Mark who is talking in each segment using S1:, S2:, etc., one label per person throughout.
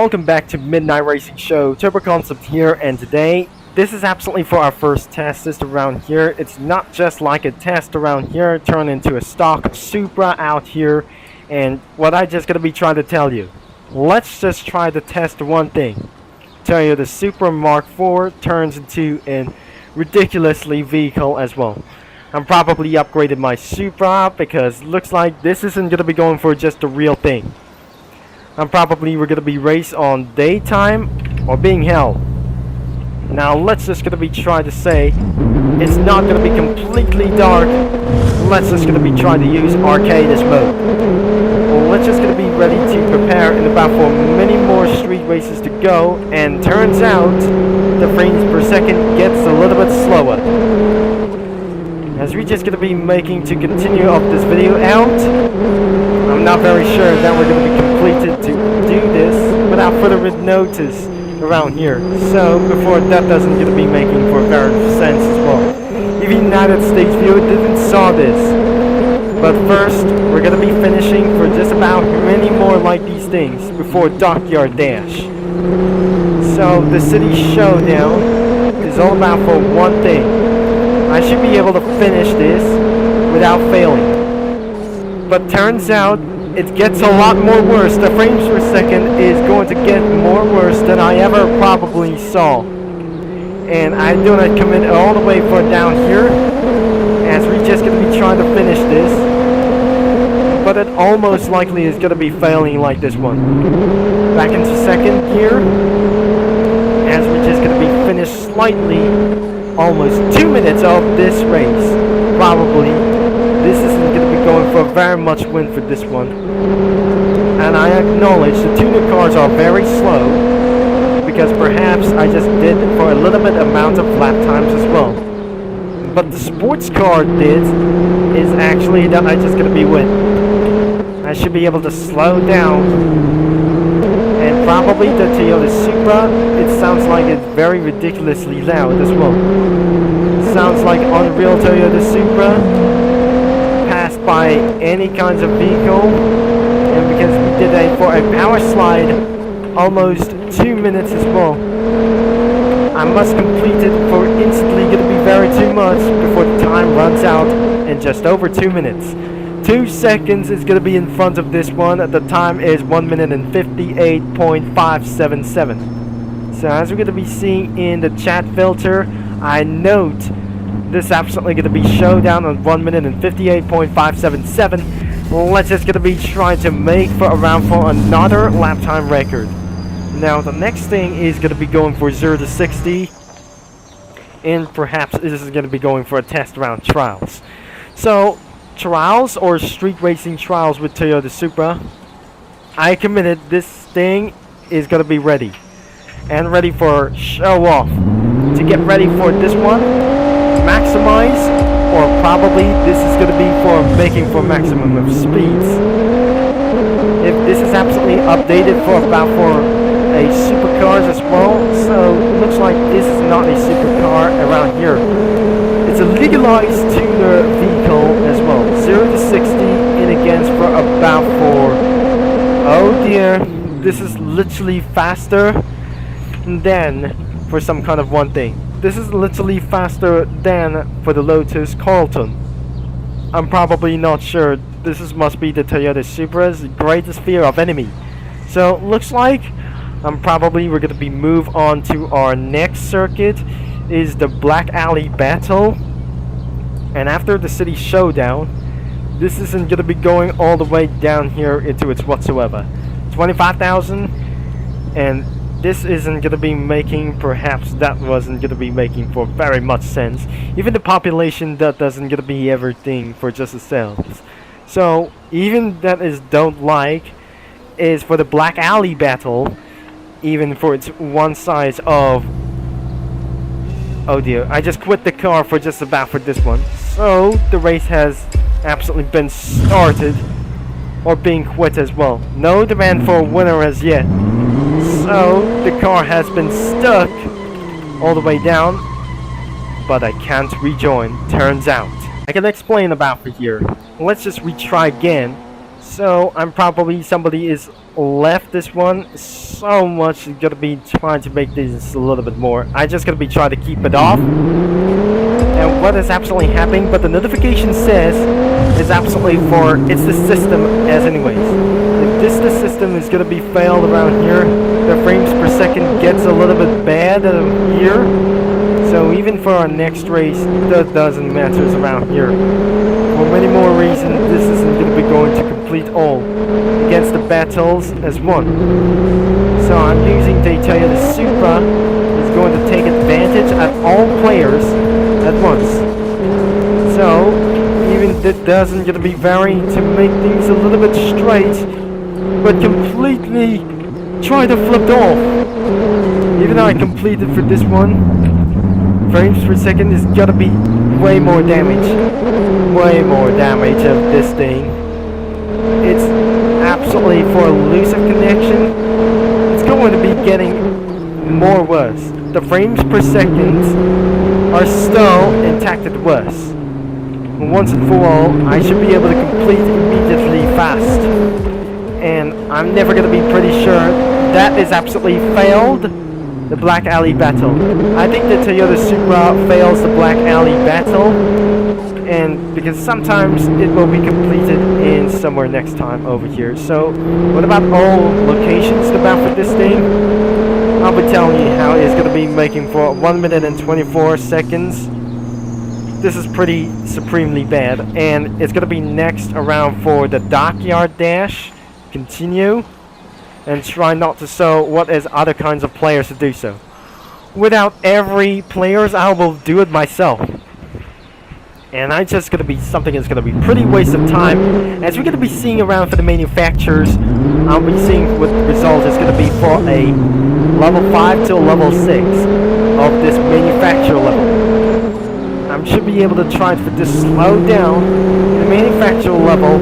S1: welcome back to Midnight Racing Show. Turbo Concept here, and today this is absolutely for our first test around here. It's not just like a test around here, turned into a stock Supra out here. And what I just gonna be trying to tell you, let's just try to test one thing. Tell you the Supra Mark IV turns into a ridiculously vehicle as well. I'm probably upgraded my Supra because looks like this isn't gonna be going for just the real thing. We're gonna be race on daytime or being hell. Now let's just gonna be trying to say it's not gonna be completely dark. Let's just gonna be trying to use arcadist mode. Well, let's just gonna be ready to prepare in about for many more street races to go, and turns out the frames per second gets a little bit slower. As we're just gonna be making to continue off this video out, I'm not very sure that we're gonna be completed to do this without further notice around here. So before that doesn't gonna be making for very sense as well. Even United States viewer didn't saw this. But first, we're gonna be finishing for just about many more like these things before Dockyard Dash. So the city showdown is all about for one thing. I should be able to finish this without failing. But turns out it gets a lot more worse. The frames per second is going to get more worse than I ever probably saw. And I'm gonna commit all the way for down here as we're just gonna be trying to finish this. But it almost likely is gonna be failing like this one. Back into second gear as we're just gonna be finished slightly. Almost 2 minutes of this race. Probably this isn't going to be going for a very much win for this one. And I acknowledge the tuner cars are very slow because perhaps I just did for a little bit amount of lap times as well. But the sports car did is actually that I just going to be with. I should be able to slow down. And probably the Toyota Supra, it sounds like it's very ridiculously loud as well. Sounds like unreal Toyota Supra, passed by any kinds of vehicle. And because we did for a power slide, almost 2 minutes as well. I must complete it for instantly going to be very too much before the time runs out in just over 2 minutes. 2 seconds is going to be in front of this one. The time is 1 minute and 58.577. So as we're going to be seeing in the chat filter, I note this absolutely going to be showdown on 1 minute and 58.577. Let's just going to be trying to make for around for another lap time record. Now the next thing is going to be going for 0 to 60. And perhaps this is going to be going for a test round trials. So trials or street racing trials with Toyota Supra, I committed this thing is going to be ready and ready for show off. To get ready for this one, maximize, or probably this is going to be for making for maximum of speeds. If this is absolutely updated for about for a supercars as well, so it looks like this is not a supercar around here. It's a legalized tuner vehicle as well. 0 to 60 in against for about for, oh dear, this is literally faster than for some kind of one thing. This is literally faster than for the Lotus Carlton. I'm probably not sure. This must be the Toyota Supra's greatest fear of enemy. So looks like we're gonna be move on to our next circuit is the Black Alley Battle. And after the city showdown, this isn't gonna be going all the way down here into its whatsoever. 25,000, and this isn't gonna be making, perhaps that wasn't gonna be making for very much sense. Even the population that doesn't gonna be everything for just itself. So even that is don't like is for the Black Alley Battle, even for its one size of, oh dear, I just quit the car for just about for this one. So the race has absolutely been started or being quit as well. No demand for a winner as yet. So the car has been stuck all the way down, but I can't rejoin, turns out. I can explain about for here. Let's just retry again. So I'm probably somebody is left this one so much. I'm gonna be trying to make this a little bit more. I just gonna be trying to keep it off. And what is absolutely happening, but the notification says is absolutely for it's the system as anyways. If the system is gonna be failed around here, the frames per second gets a little bit bad here. So even for our next race, that doesn't matter around here. For many more reasons, this isn't gonna be going to complete all against the battles as one. So I'm using the Toyota Supra is going to take advantage at all players at once. So even that doesn't gonna be very to make things a little bit straight, but completely try to flip off. Even though I completed for this one, frames per second is gonna be way more damage of this thing. It's absolutely for elusive connection. It's going to be getting more worse. The frames per second are still intact at worst. Once and for all, I should be able to complete immediately fast. And I'm never going to be pretty sure that is absolutely failed the Black Alley battle. I think the Toyota Supra fails the Black Alley battle, and because sometimes it will be completed in somewhere next time over here. So what about all locations about for this thing? I'll be telling you how it's going to be making for 1 minute and 24 seconds. This is pretty supremely bad, and it's going to be next around for the Dockyard Dash. Continue and try not to show what is other kinds of players to do so. Without every players, I will do it myself. And I just gonna be something that's gonna be pretty waste of time. As we're gonna be seeing around for the manufacturers, I'll be seeing what the result is gonna be for a level 5 to level 6 of this manufacturer level. I should be able to try for this slow down. The manufacturer level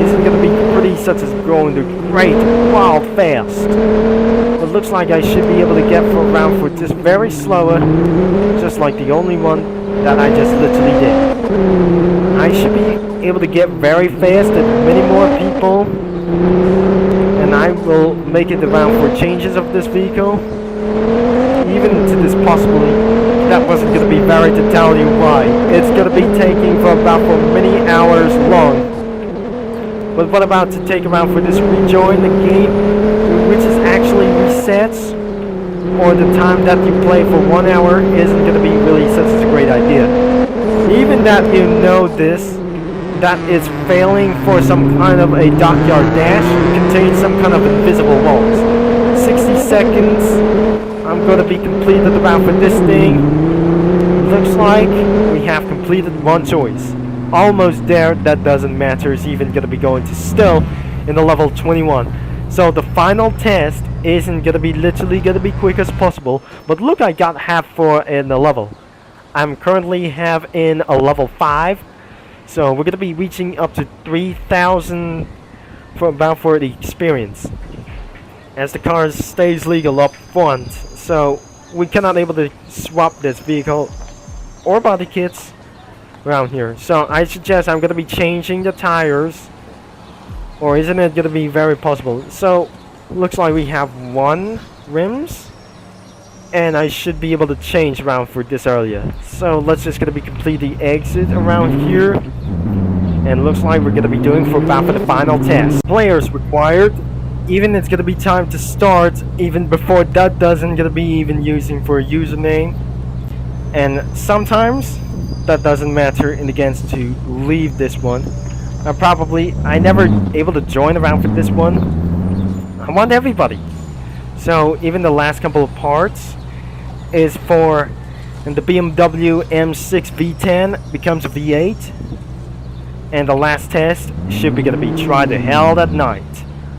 S1: isn't going to be pretty such as going to great wild fast. It looks like I should be able to get for around for just very slower, just like the only one that I just literally did. I should be able to get very fast at many more people, and I will make it around for changes of this vehicle, even to this possibly. That wasn't going to be very to tell you why. It's going to be taking for about for many hours long. But what about to take around for this rejoin the game, which is actually resets, or the time that you play for 1 hour isn't going to be really such a great idea. Even that you know this, that is failing for some kind of a Dockyard Dash, contains some kind of invisible walls. 60 seconds. I'm going to be completed about for this thing. Looks like we have completed one choice. Almost there, that doesn't matter. It's even going to be going to still in the level 21. So the final test isn't going to be literally going to be quick as possible. But look, I got half for in the level. I'm currently have in a level 5. So we're going to be reaching up to 3,000 for about for the experience. As the car stays legal up front, so we cannot able to swap this vehicle or body kits around here. So I suggest I'm going to be changing the tires, or isn't it going to be very possible? So looks like we have 1 rims, and I should be able to change around for this earlier. So let's just going to be complete the exit around here, and looks like we're going to be doing for about for the final test. Players required. Even it's gonna be time to start even before that doesn't gonna be even using for a username, and sometimes that doesn't matter in against to leave this one. I never able to join around for this one. I want everybody. So even the last couple of parts is for, and the BMW M6 V10 becomes a V8, and the last test should be gonna be try the hell that night.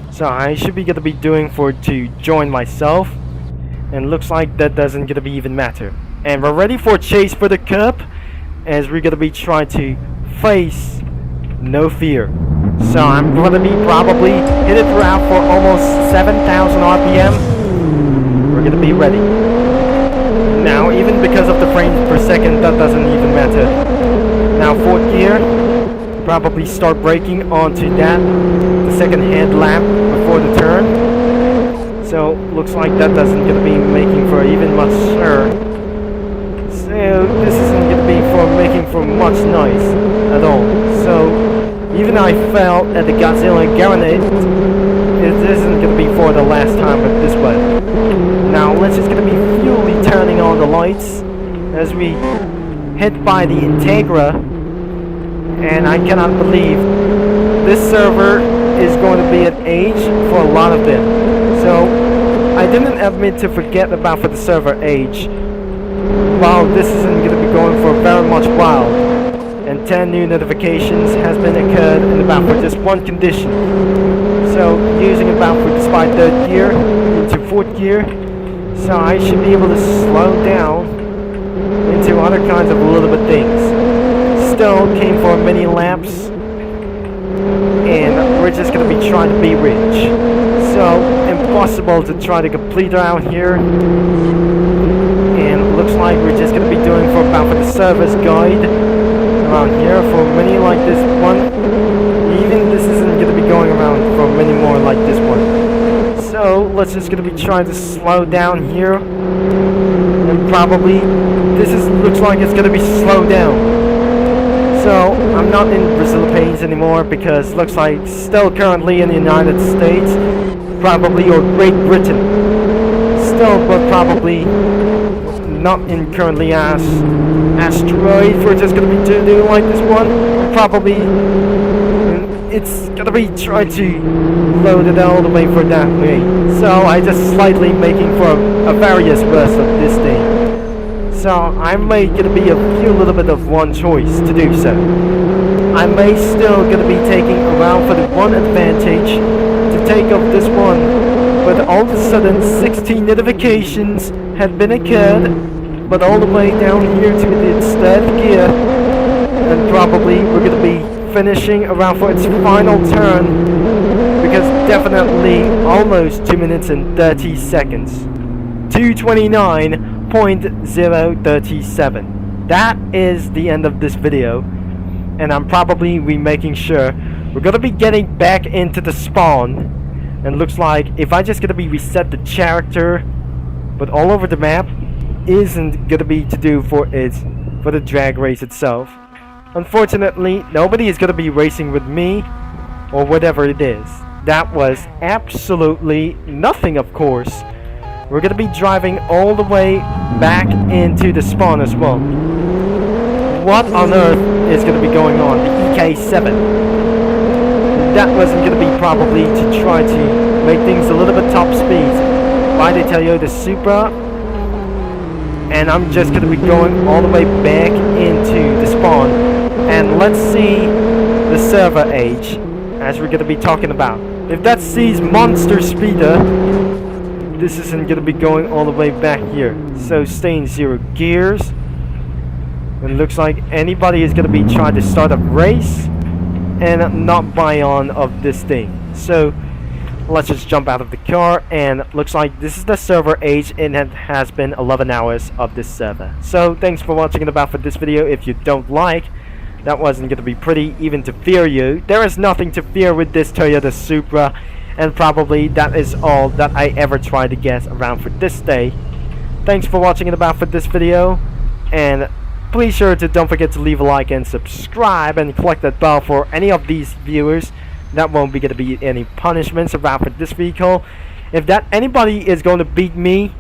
S1: So I should be gonna be doing for to join myself, and looks like that doesn't gonna be even matter. And we're ready for chase for the cup, as we're gonna be trying to face no fear. So I'm gonna be probably hit it throughout for almost 7,000 RPM. We're gonna be ready. Now even because of the frames per second, that doesn't even matter. Now 4th gear, probably start braking onto that. the second headlamp before the turn. So looks like that doesn't gonna be making for even much sure. So this isn't gonna be for making for much noise at all. So even I felt at the Godzilla Garnet, it isn't gonna be for the last time with this one. Now let's just gonna be fully turning on the lights as we hit by the Integra, and I cannot believe this server is going to be an age for a lot of them. So I didn't admit to forget about for the server age. While this isn't going to be going for very much while, and 10 new notifications has been occurred in about for just one condition. So using about for despite third gear into fourth gear, so I should be able to slow down into other kinds of little bit things. Still came for many laps, and we're just gonna be trying to be rich. So impossible to try to complete around here, and looks like we're just gonna be doing for about for the service guide around here for many like this one. Even this isn't gonna be going around for many more like this one. So let's just gonna be trying to slow down here, and probably this looks like it's gonna be slowed down. So I'm not in Brazilians anymore because looks like still currently in the United States, probably, or Great Britain. Still, but probably not in currently as asteroid. We're just gonna be doing like this one. Probably it's gonna be trying to load it all the way for that way. So I just slightly making for a various version of this thing. So I may gonna be a few little bit of one choice to do so. I may still gonna be taking around for the one advantage to take off this one, but all of a sudden 16 notifications had been occurred, but all the way down here to the third gear, and probably we're gonna be finishing around for its final turn, because definitely almost 2 minutes and 30 seconds. 229.037. That is the end of this video, and I'm probably remaking sure we're gonna be getting back into the spawn, and looks like if I just gonna be reset the character, but all over the map isn't gonna be to do for the drag race itself. Unfortunately, nobody is gonna be racing with me or whatever it is. That was absolutely nothing, of course. We're gonna be driving all the way back into the spawn as well. What on earth is gonna be going on? The EK7. That wasn't gonna be probably to try to make things a little bit top speed. Why they tell you the Supra? And I'm just gonna be going all the way back into the spawn. And let's see the server age, as we're gonna be talking about. If that sees monster speeder, this isn't gonna be going all the way back here. So stay in 0 gears. It looks like anybody is gonna be trying to start a race and not buy on of this thing. So let's just jump out of the car, and looks like this is the server age, and it has been 11 hours of this server. So thanks for watching it about for this video. If you don't like, that wasn't gonna be pretty even to fear you. There is nothing to fear with this Toyota Supra. And probably that is all that I ever tried to get around for this day. Thanks for watching it about for this video, and please sure to don't forget to leave a like and subscribe and click that bell for any of these viewers. That won't be gonna be any punishments around for this vehicle. If that anybody is going to beat me,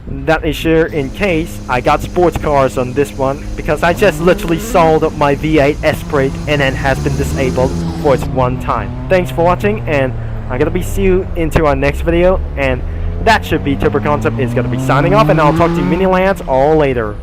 S1: that is sure in case I got sports cars on this one, because I just literally sold my V8 Esprit and then has been disabled for its one time. Thanks for watching, and I'm gonna be see you into our next video, and that should be Turbo Concept is gonna be signing off, and I'll talk to you mini lands all later.